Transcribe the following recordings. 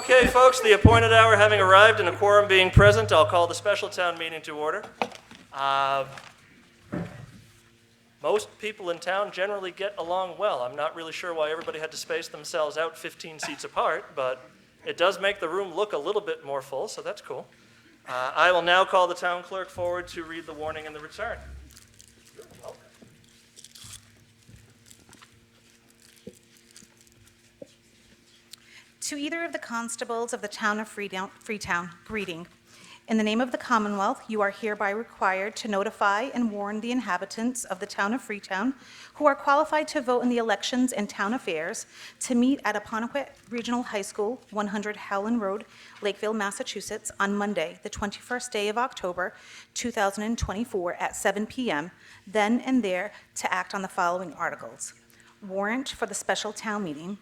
Okay, folks, the appointed hour having arrived and a quorum being present, I'll call the special town meeting to order. Most people in town generally get along well. I'm not really sure why everybody had to space themselves out 15 seats apart, but it does make the room look a little bit more full, so that's cool. I will now call the town clerk forward to read the warning and the return. To either of the constables of the town of Freetown, greeting. In the name of the Commonwealth, you are hereby required to notify and warn the inhabitants of the town of Freetown who are qualified to vote in the elections and town affairs to meet at Apponequet Regional High School, 100 Howland Road, Lakeville, Massachusetts, on Monday, the 21st day of October, 2024 at 7 p.m., then and there to act on the following articles. Warrant for the special town meeting.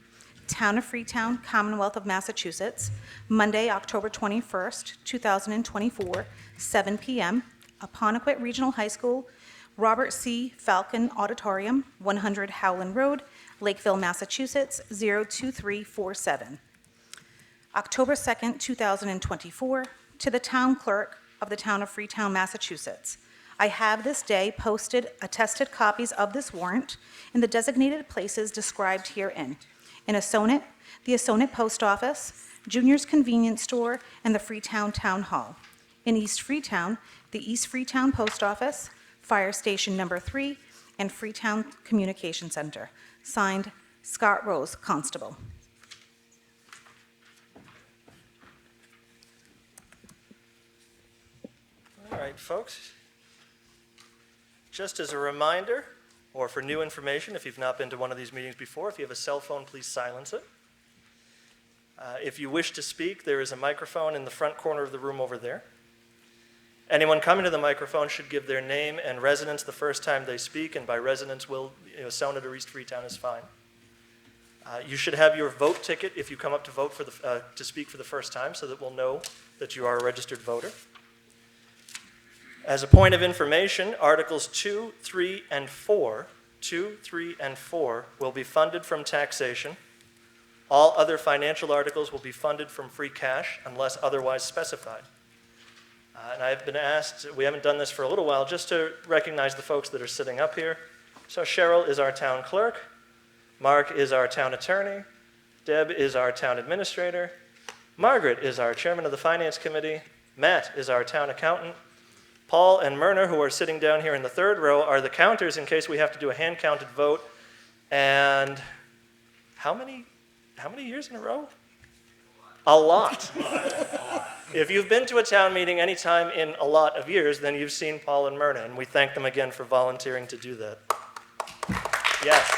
Town of Freetown, Commonwealth of Massachusetts, Monday, October 21st, 2024, 7 p.m., Apponequet Regional High School, Robert C. Falcon Auditorium, 100 Howland Road, Lakeville, Massachusetts, 02347. October 2nd, 2024, to the town clerk of the town of Freetown, Massachusetts. I have this day posted attested copies of this warrant in the designated places described herein. In Apponequet, the Apponequet Post Office, Junior's Convenience Store, and the Freetown Town Hall. In East Freetown, the East Freetown Post Office, Fire Station Number 3, and Freetown Communication Center. Signed, Scott Rose, Constable. All right, folks. Just as a reminder, or for new information, if you've not been to one of these meetings before, if you have a cell phone, please silence it. If you wish to speak, there is a microphone in the front corner of the room over there. Anyone coming to the microphone should give their name and residence the first time they speak, and by residence, Sonnet or East Freetown is fine. You should have your vote ticket if you come up to vote to speak for the first time, so that we'll know that you are a registered voter. As a point of information, Articles 2, 3, and 4 will be funded from taxation. All other financial articles will be funded from free cash unless otherwise specified. And I've been asked, we haven't done this for a little while, just to recognize the folks that are sitting up here. So Cheryl is our town clerk, Mark is our town attorney, Deb is our town administrator, Margaret is our chairman of the finance committee, Matt is our town accountant, Paul and Myrna, who are sitting down here in the third row, are the counters in case we have to do a hand-counted vote. And how many years in a row? A lot. If you've been to a town meeting any time in a lot of years, then you've seen Paul and Myrna, and we thank them again for volunteering to do that. Yes.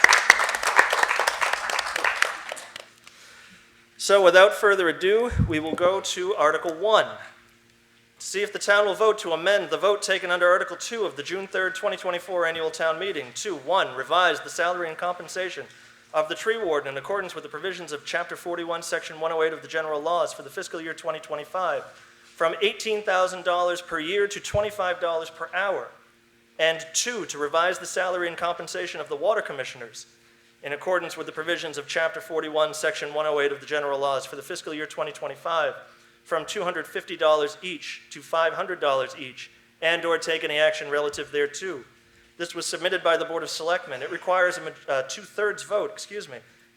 So without further ado, we will go to Article 1. To see if the town will vote to amend the vote taken under Article 2 of the June 3rd, 2024 annual town meeting to 1. Revise the salary and compensation of the tree warden in accordance with the provisions of Chapter 41, Section 108 of the general laws for the fiscal year 2025 from $18,000 per year to $25 per hour. And 2. To revise the salary and compensation of the water commissioners in accordance with the provisions of Chapter 41, Section 108 of the general laws for the fiscal year 2025 from $250 each to $500 each, and or take any action relative thereto. This was submitted by the Board of Selectmen. It requires a two-thirds vote,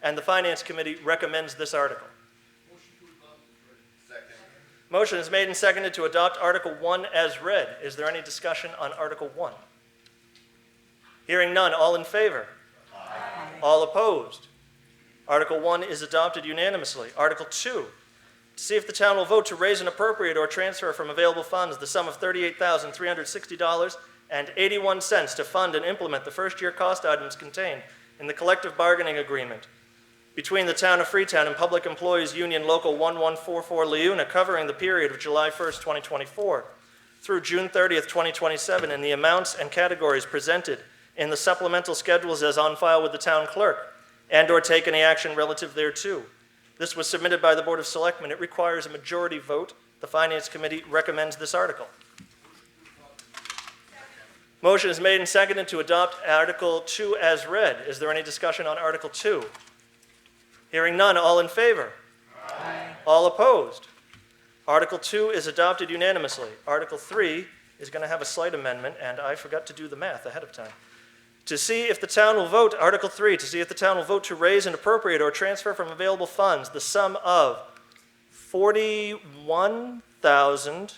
and the Finance Committee recommends this article. Motion is made and seconded to adopt Article 1 as read. Is there any discussion on Article 1? Hearing none, all in favor? Aye. All opposed? Article 1 is adopted unanimously. Article 2. To see if the town will vote to raise and appropriate or transfer from available funds the sum of $38,360.81 to fund and implement the first-year cost items contained in the collective bargaining agreement between the town of Freetown and Public Employees Union Local 1144 Leuna, covering the period of July 1st, 2024 through June 30th, 2027, in the amounts and categories presented in the supplemental schedules as on file with the town clerk, and or take any action relative thereto. This was submitted by the Board of Selectmen. It requires a majority vote. The Finance Committee recommends this article. Motion is made and seconded to adopt Article 2 as read. Is there any discussion on Article 2? Hearing none, all in favor? Aye. All opposed? Article 2 is adopted unanimously. Article 3 is going to have a slight amendment, and I forgot to do the math ahead of time. To see if the town will vote, Article 3, to see if the town will vote to raise and appropriate or transfer from available funds the sum of $41,000.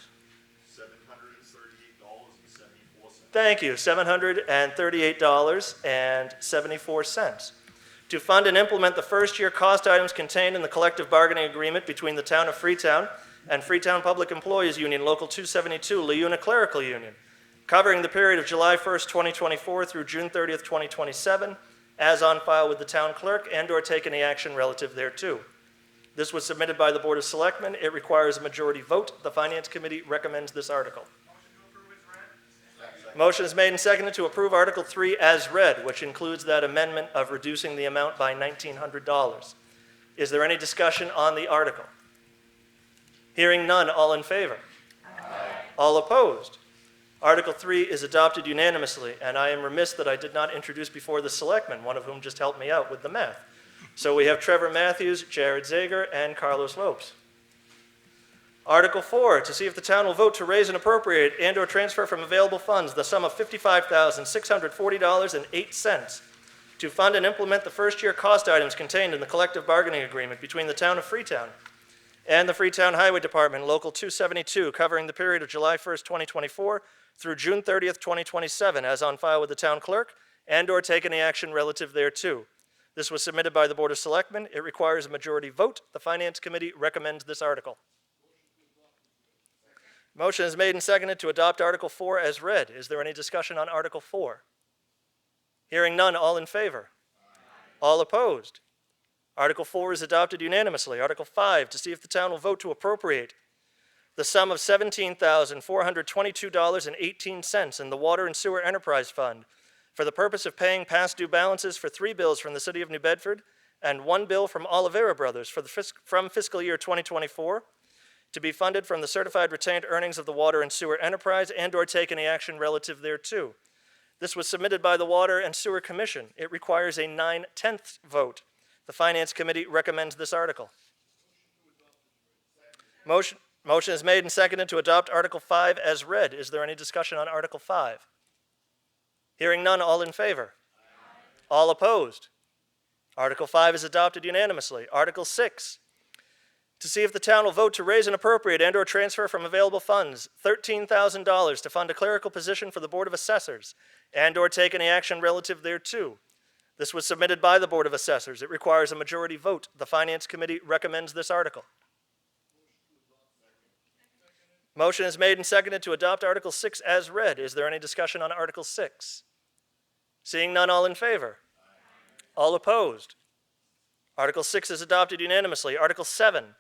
Thank you, $738.74 to fund and implement the first-year cost items contained in the collective bargaining agreement between the Town of Freetown and Freetown Public Employees Union, Local 272, LeUna Clerical Union, covering the period of July 1st, 2024 through June 30th, 2027, as on file with the town clerk, and/or take any action relative thereto. This was submitted by the Board of Selectmen. It requires a majority vote. The Finance Committee recommends this article. Motion is made and seconded to approve Article 3 as read, which includes that amendment of reducing the amount by $1,900. Is there any discussion on the article? Hearing none, all in favor? Aye. All opposed? Article 3 is adopted unanimously, and I am remiss that I did not introduce before the selectmen, one of whom just helped me out with the math. So we have Trevor Matthews, Jared Zager, and Carlos Lopes. Article 4, to see if the town will vote to raise and appropriate and/or transfer from available funds the sum of $55,640.08 to fund and implement the first-year cost items contained in the collective bargaining agreement between the Town of Freetown and the Freetown Highway Department, Local 272, covering the period of July 1st, 2024 through June 30th, 2027, as on file with the town clerk, and/or take any action relative thereto. This was submitted by the Board of Selectmen. It requires a majority vote. The Finance Committee recommends this article. Motion is made and seconded to adopt Article 4 as read. Is there any discussion on Article 4? Hearing none, all in favor? Aye. All opposed? Article 4 is adopted unanimously. Article 5, to see if the town will vote to appropriate the sum of $17,422.18 in the Water and Sewer Enterprise Fund for the purpose of paying past due balances for 3 bills from the City of New Bedford and 1 bill from Oliveira Brothers from fiscal year 2024, to be funded from the certified retained earnings of the Water and Sewer Enterprise and/or take any action relative thereto. This was submitted by the Water and Sewer Commission. It requires a 9/10 vote. The Finance Committee recommends this article. Motion is made and seconded to adopt Article 5 as read. Is there any discussion on Article 5? Hearing none, all in favor? Aye. All opposed? Article 5 is adopted unanimously. Article 6, to see if the town will vote to raise and appropriate and/or transfer from available funds $13,000 to fund a clerical position for the Board of Assessors and/or take any action relative thereto. This was submitted by the Board of Assessors. It requires a majority vote. The Finance Committee recommends this article. Motion is made and seconded to adopt Article 6 as read. Is there any discussion on Article 6? Seeing none, all in favor? Aye. All opposed? Article 6 is adopted unanimously. Article 7,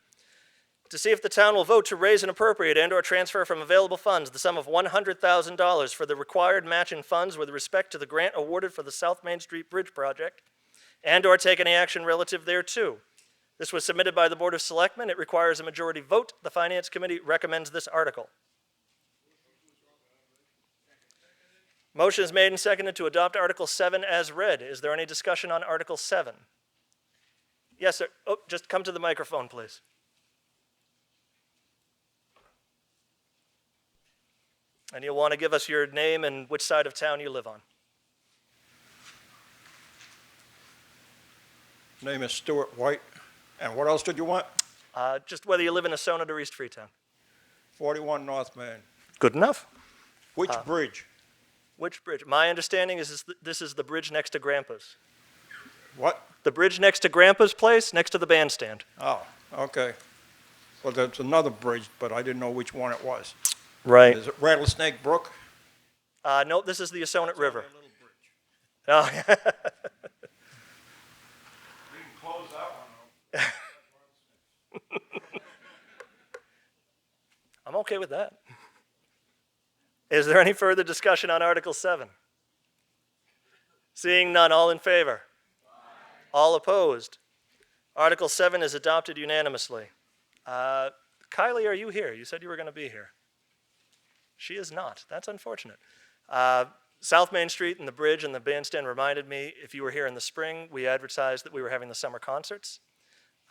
to see if the town will vote to raise and appropriate and/or transfer from available funds the sum of $100,000 for the required match in funds with respect to the grant awarded for the South Main Street Bridge project and/or take any action relative thereto. This was submitted by the Board of Selectmen. It requires a majority vote. The Finance Committee recommends this article. Motion is made and seconded to adopt Article 7 as read. Is there any discussion on Article 7? Yes, sir. Oh, just come to the microphone, please. And you'll want to give us your name and which side of town you live on. Name is Stuart White. And what else did you want? Just whether you live in Assonet or East Freetown. 41 North Main. Good enough. Which bridge? Which bridge? My understanding is this is the bridge next to Grandpa's. What? The bridge next to Grandpa's place, next to the bandstand. Oh, okay. Well, there's another bridge, but I didn't know which one it was. Right. Is it Rattlesnake Brook? No, this is the Assonet River. It's only a little bridge. Oh, yeah. We can close that one out. I'm okay with that. Is there any further discussion on Article 7? Seeing none, all in favor? Aye. All opposed? Article 7 is adopted unanimously. Kylie, are you here? You said you were going to be here. She is not. That's unfortunate. South Main Street and the bridge and the bandstand reminded me, if you were here in the spring, we advertised that we were having the summer concerts.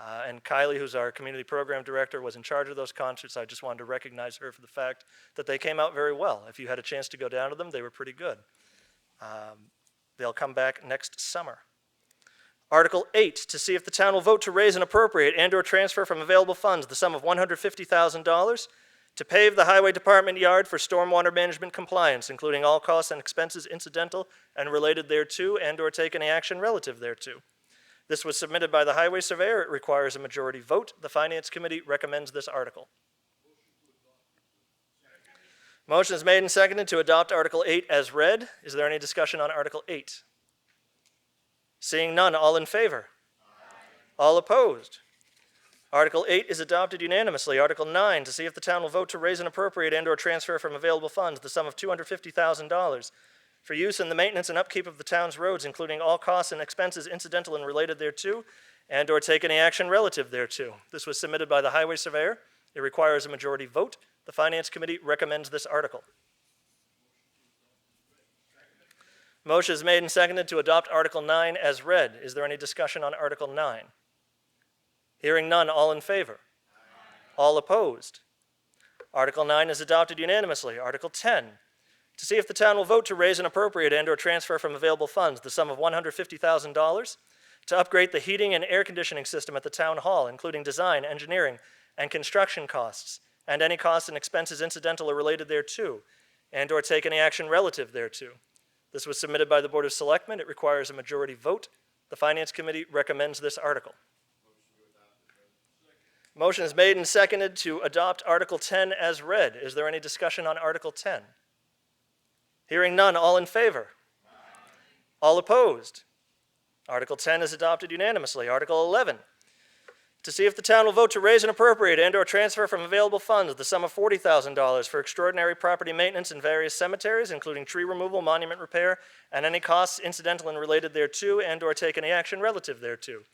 And Kylie, who's our community program director, was in charge of those concerts. I just wanted to recognize her for the fact that they came out very well. If you had a chance to go down to them, they were pretty good. They'll come back next summer. Article 8, to see if the town will vote to raise and appropriate and/or transfer from available funds the sum of $150,000 to pave the highway department yard for stormwater management compliance, including all costs and expenses incidental and related thereto, and/or take any action relative thereto. This was submitted by the highway surveyor. It requires a majority vote. The Finance Committee recommends this article. Motion is made and seconded to adopt Article 8 as read. Is there any discussion on Article 8? Seeing none, all in favor? Aye. All opposed? Article 8 is adopted unanimously. Article 9, to see if the town will vote to raise and appropriate and/or transfer from available funds the sum of $250,000 for use in the maintenance and upkeep of the town's roads, including all costs and expenses incidental and related thereto, and/or take any action relative thereto. This was submitted by the highway surveyor. It requires a majority vote. The Finance Committee recommends this article. Motion is made and seconded to adopt Article 9 as read. Is there any discussion on Article 9? Hearing none, all in favor? Aye. All opposed? Article 9 is adopted unanimously. Article 10, to see if the town will vote to raise and appropriate and/or transfer from available funds the sum of $150,000 to upgrade the heating and air conditioning system at the town hall, including design, engineering, and construction costs, and any costs and expenses incidental or related thereto, and/or take any action relative thereto. This was submitted by the Board of Selectmen. It requires a majority vote. The Finance Committee recommends this article. Motion is made and seconded to adopt Article 10 as read. Is there any discussion on Article 10? Hearing none, all in favor? Aye. All opposed? Article 10 is adopted unanimously. Article 11, to see if the town will vote to raise and appropriate and/or transfer from available funds the sum of $40,000 for extraordinary property maintenance in various cemeteries, including tree removal, monument repair, and any costs incidental and related thereto, and/or take any action relative thereto.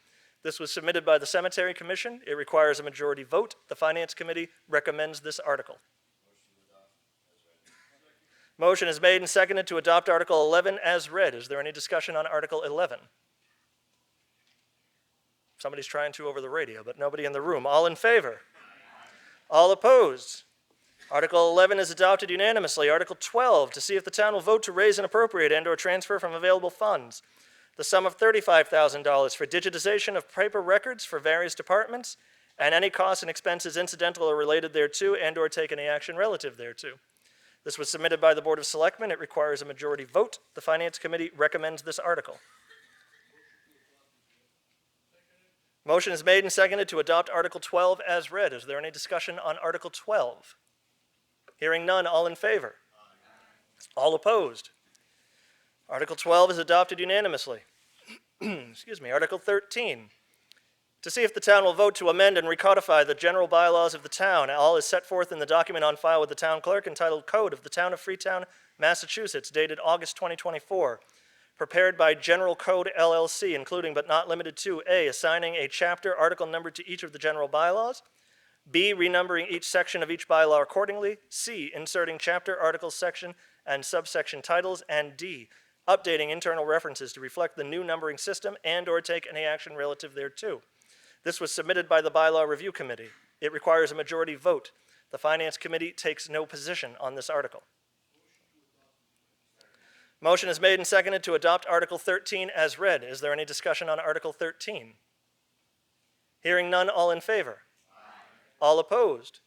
This was submitted by the Cemetery Commission. It requires a majority vote. The Finance Committee recommends this article. Motion is made and seconded to adopt Article 11 as read. Is there any discussion on Article 11? Somebody's trying to over the radio, but nobody in the room. All in favor? All opposed? Article 11 is adopted unanimously. Article 12, to see if the town will vote to raise and appropriate and/or transfer from available funds the sum of $35,000 for digitization of paper records for various departments and any costs and expenses incidental or related thereto, and/or take any action relative thereto. This was submitted by the Board of Selectmen. It requires a majority vote. The Finance Committee recommends this article. Motion is made and seconded to adopt Article 12 as read. Is there any discussion on Article 12? Hearing none, all in favor? Aye. All opposed? Article 12 is adopted unanimously. Excuse me. Article 13, to see if the town will vote to amend and recodify the general bylaws of the town. All is set forth in the document on file with the town clerk entitled Code of the Town of Freetown, Massachusetts, dated August 2024. Prepared by General Code LLC, including but not limited to A, assigning a chapter article number to each of the general bylaws, B, renumbering each section of each bylaw accordingly, C, inserting chapter, article, section, and subsection titles, and D, updating internal references to reflect the new numbering system and/or take any action relative thereto. This was submitted by the Bylaw Review Committee. It requires a majority vote. The Finance Committee takes no position on this article. Motion is made and seconded to adopt Article 13 as read. Is there any discussion on Article 13? Hearing none, all in favor? Aye. All opposed?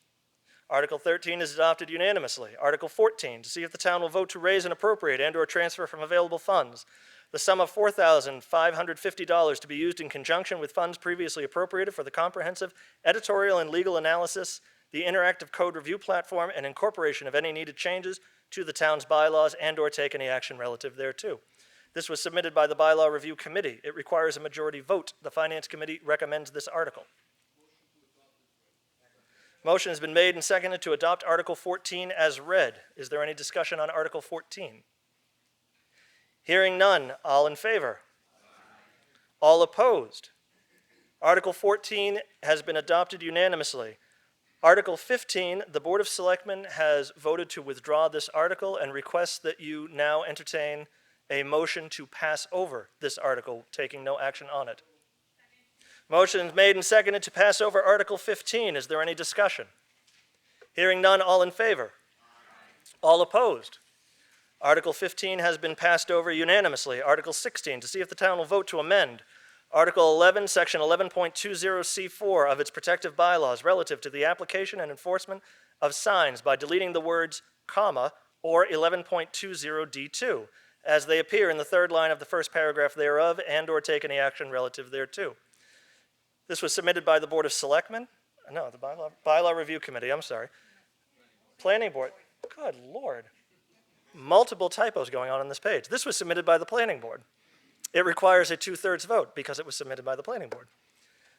Article 13 is adopted unanimously. Article 14, to see if the town will vote to raise and appropriate and/or transfer from available funds the sum of $4,550 to be used in conjunction with funds previously appropriated for the comprehensive editorial and legal analysis, the interactive code review platform, and incorporation of any needed changes to the town's bylaws and/or take any action relative thereto. This was submitted by the Bylaw Review Committee. It requires a majority vote. The Finance Committee recommends this article. Motion has been made and seconded to adopt Article 14 as read. Is there any discussion on Article 14? Hearing none, all in favor? All opposed? Article 14 has been adopted unanimously. Article 15, the Board of Selectmen has voted to withdraw this article and requests that you now entertain a motion to pass over this article, taking no action on it. Motion is made and seconded to pass over Article 15. Is there any discussion? Hearing none, all in favor? All opposed? Article 15 has been passed over unanimously. Article 16, to see if the town will vote to amend Article 11, Section 11.20C4 of its protective bylaws relative to the application and enforcement of signs by deleting the words, comma, or 11.20D2, as they appear in the third line of the first paragraph thereof, and/or take any action relative thereto. This was submitted by the Board of Selectmen. No, the Bylaw Review Committee, I'm sorry. Planning Board. Good Lord. Multiple typos going on this page. This was submitted by the Planning Board. It requires a 2/3 vote because it was submitted by the Planning Board.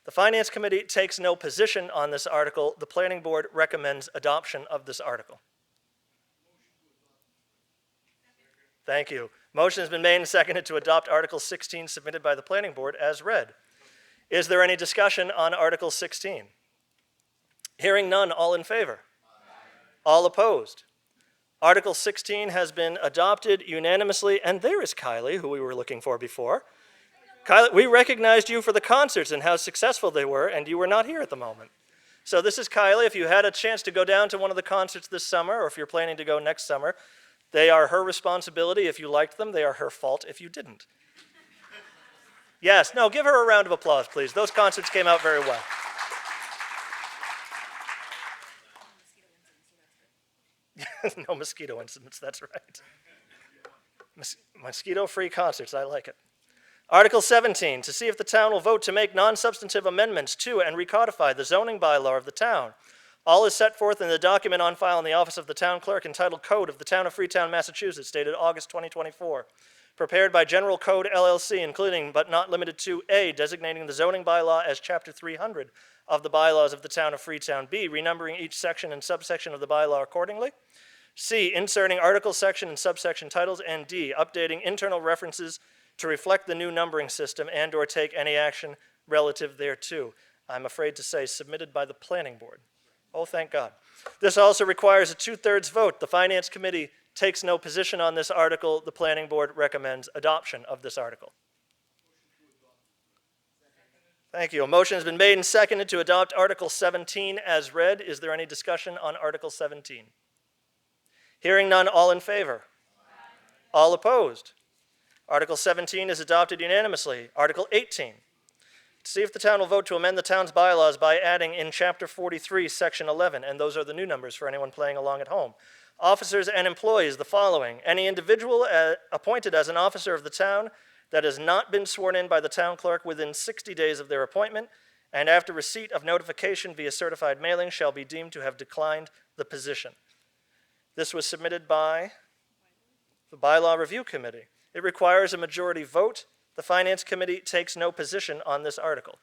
The Finance Committee takes no position on this article. The Planning Board recommends adoption of this article. Thank you. Motion has been made and seconded to adopt Article 16 submitted by the Planning Board as read. Is there any discussion on Article 16? Hearing none, all in favor? All opposed? Article 16 has been adopted unanimously, and there is Kylie, who we were looking for before. Kylie, we recognized you for the concerts and how successful they were, and you were not here at the moment. So this is Kylie. If you had a chance to go down to one of the concerts this summer, or if you're planning to go next summer, they are her responsibility if you liked them. They are her fault if you didn't. Yes, no, give her a round of applause, please. Those concerts came out very well. No mosquito incidents, that's right. Mosquito-free concerts, I like it. Article 17, to see if the town will vote to make non-substantive amendments to and recodify the zoning bylaw of the town. All is set forth in the document on file in the office of the town clerk entitled Code of the Town of Freetown, Massachusetts, dated August 2024. Prepared by General Code LLC, including but not limited to A, designating the zoning bylaw as Chapter 300 of the bylaws of the town of Freetown. B, renumbering each section and subsection of the bylaw accordingly. C, inserting article, section, and subsection titles. And D, updating internal references to reflect the new numbering system and/or take any action relative thereto. I'm afraid to say submitted by the Planning Board. Oh, thank God. This also requires a 2/3 vote. The Finance Committee takes no position on this article. The Planning Board recommends adoption of this article. Thank you. A motion has been made and seconded to adopt Article 17 as read. Is there any discussion on Article 17? Hearing none, all in favor? All opposed? Article 17 is adopted unanimously. Article 18, to see if the town will vote to amend the town's bylaws by adding in Chapter 43, Section 11, and those are the new numbers for anyone playing along at home. Officers and employees, the following. Any individual appointed as an officer of the town that has not been sworn in by the town clerk within 60 days of their appointment, and after receipt of notification via certified mailing, shall be deemed to have declined the position. This was submitted by the Bylaw Review Committee. It requires a majority vote. The Finance Committee takes no position on this article.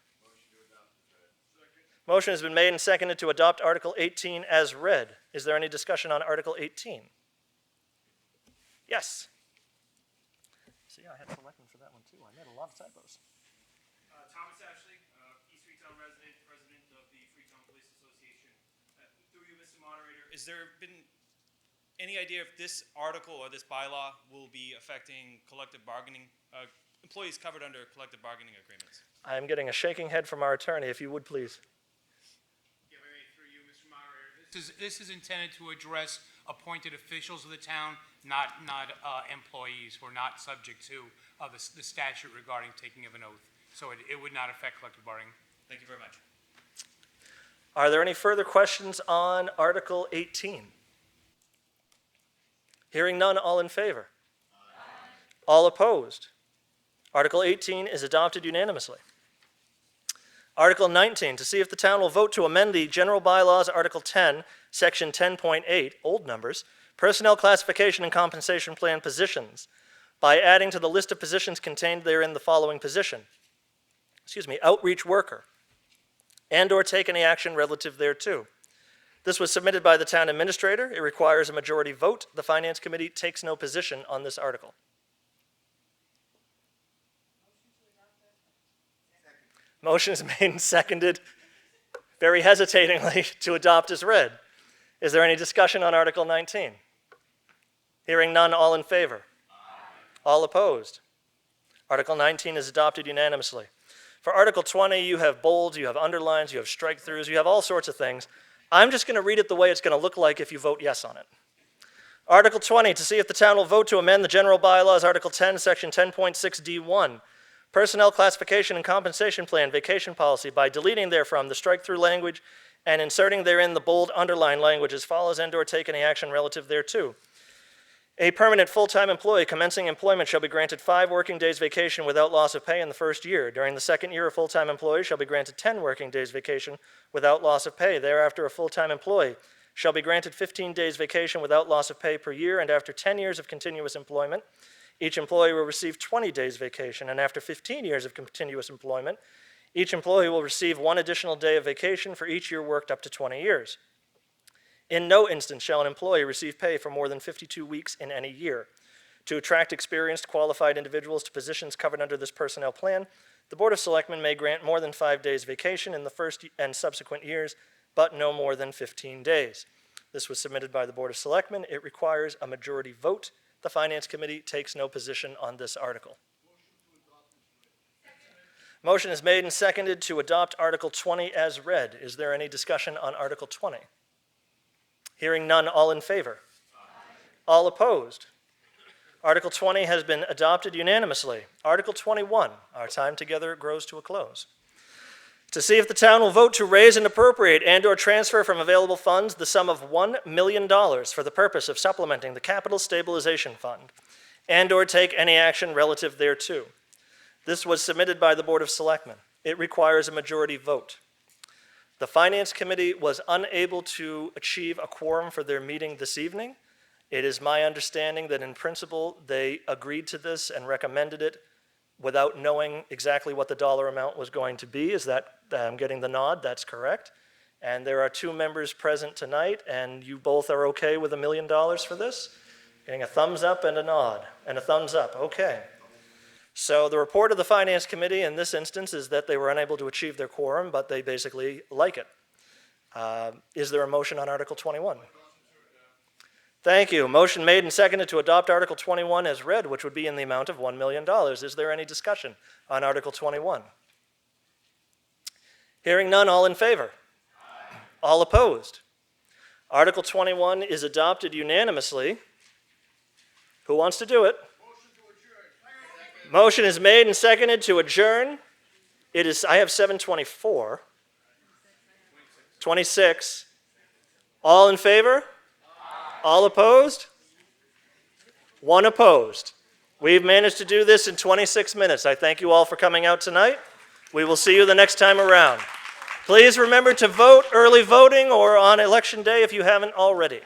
Motion has been made and seconded to adopt Article 18 as read. Is there any discussion on Article 18? Yes. See, I had selected for that one too. I made a lot of typos. Thomas Ashley, East Freetown resident, president of the Freetown Police Association. Through you, Mr. Moderator, has there been any idea if this article or this bylaw will be affecting collective bargaining, employees covered under collective bargaining agreements? I am getting a shaking head from our attorney, if you would please. Through you, Mr. Moderator, this is intended to address appointed officials of the town, not employees who are not subject to the statute regarding taking of an oath. So it would not affect collective bargaining. Thank you very much. Are there any further questions on Article 18? Hearing none, all in favor? All opposed? Article 18 is adopted unanimously. Article 19, to see if the town will vote to amend the general bylaws, Article 10, Section 10.8, old numbers, personnel classification and compensation plan positions, by adding to the list of positions contained therein the following position. Outreach worker, and/or take any action relative thereto. This was submitted by the town administrator. It requires a majority vote. The Finance Committee takes no position on this article. Motion is made and seconded, very hesitatingly, to adopt as read. Is there any discussion on Article 19? Hearing none, all in favor? All opposed? Article 19 is adopted unanimously. For Article 20, you have bolds, you have underlines, you have strike-throughs, you have all sorts of things. I'm just going to read it the way it's going to look like if you vote yes on it. Article 20, to see if the town will vote to amend the general bylaws, Article 10, Section 10.6D1, Personnel Classification and Compensation Plan, Vacation Policy, by deleting therefrom the strike-through language and inserting therein the bold underline language as follows, and/or take any action relative thereto. A permanent full-time employee commencing employment shall be granted 5 working days vacation without loss of pay in the first year. During the second year, a full-time employee shall be granted 10 working days vacation without loss of pay. Thereafter, a full-time employee shall be granted 15 days vacation without loss of pay per year, and after 10 years of continuous employment, each employee will receive 20 days vacation, and after 15 years of continuous employment, each employee will receive 1 additional day of vacation for each year worked up to 20 years. In no instance shall an employee receive pay for more than 52 weeks in any year. To attract experienced, qualified individuals to positions covered under this personnel plan, the Board of Selectmen may grant more than 5 days vacation in the first and subsequent years, but no more than 15 days. This was submitted by the Board of Selectmen. It requires a majority vote. The Finance Committee takes no position on this article. Motion is made and seconded to adopt Article 20 as read. Is there any discussion on Article 20? Hearing none, all in favor? Aye. All opposed? Article 20 has been adopted unanimously. Article 21, our time together grows to a close. To see if the town will vote to raise and appropriate and/or transfer from available funds the sum of $1 million for the purpose of supplementing the Capital Stabilization Fund and/or take any action relative thereto. This was submitted by the Board of Selectmen. It requires a majority vote. The Finance Committee was unable to achieve a quorum for their meeting this evening. It is my understanding that in principle, they agreed to this and recommended it without knowing exactly what the dollar amount was going to be. Is that, I'm getting the nod, that's correct. And there are 2 members present tonight, and you both are okay with $1 million for this? Getting a thumbs up and a nod, and a thumbs up, okay. So the report of the Finance Committee in this instance is that they were unable to achieve their quorum, but they basically like it. Is there a motion on Article 21? Thank you. Motion made and seconded to adopt Article 21 as read, which would be in the amount of $1 million. Is there any discussion on Article 21? Hearing none, all in favor? Aye. All opposed? Article 21 is adopted unanimously. Who wants to do it? Motion is made and seconded to adjourn. It is, I have 7:24. 26. All in favor? All opposed? 1 opposed. We've managed to do this in 26 minutes. I thank you all for coming out tonight. We will see you the next time around. Please remember to vote early voting or on Election Day if you haven't already.